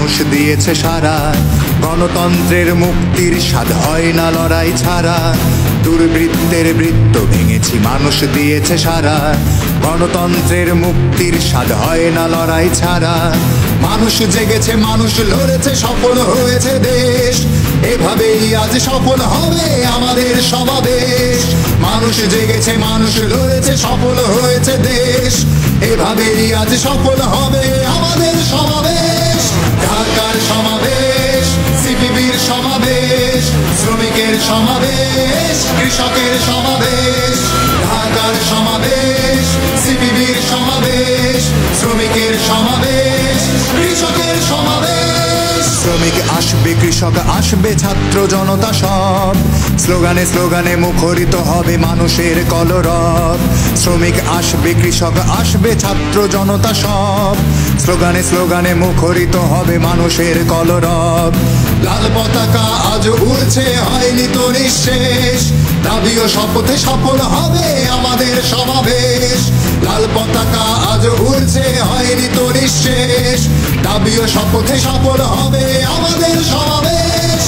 মানুষ দিয়েছে সারা। গণতন্ত্রের মুক্তির স্বাদ হয় না লড়াই ছাড়া। দুর্বৃত্তের বৃত্ত ভেঙেছি মানুষ দিয়েছে সারা। গণতন্ত্রের মুক্তির স্বাদ হয় না লড়াই ছাড়া। মানুষ জেগেছে, মানুষ লড়েছে, সফল হয়েছে দেশ। এভাবেই আজ সফল হবে আমাদের সমাবেশ। মানুষ জেগেছে, মানুষ লড়েছে, সফল হয়েছে দেশ। এভাবেই আজ সফল হবে আমাদের সমাবেশ। ঢাকার সমাবেশ, সিপিবির সমাবেশ, শ্রমিকের সমাবেশ, কৃষকের সমাবেশ। ঢাকার সমাবেশ, সিপিবির সমাবেশ, শ্রমিকের সমাবেশ, কৃষকের সমাবেশ। শ্রমিক আসবে, কৃষক আসবে, ছাত্র জনতা সব। স্লোগানে স্লোগানে মুখরিত হবে মানুষের কলরব। শ্রমিক আসবে, কৃষক আসবে, ছাত্র জনতা সব। স্লোগানে স্লোগানে মুখরিত হবে মানুষের কলরব। লাল পতাকা আজ উড়ছে, হয়নি তো নিঃশেষ। দাবি ও শপথে সফল হবে আমাদের সমাবেশ। লাল পতাকা আজ উড়ছে, হয়নি তো নিঃশেষ। দাবি ও শপথে সফল হবে আমাদের সমাবেশ।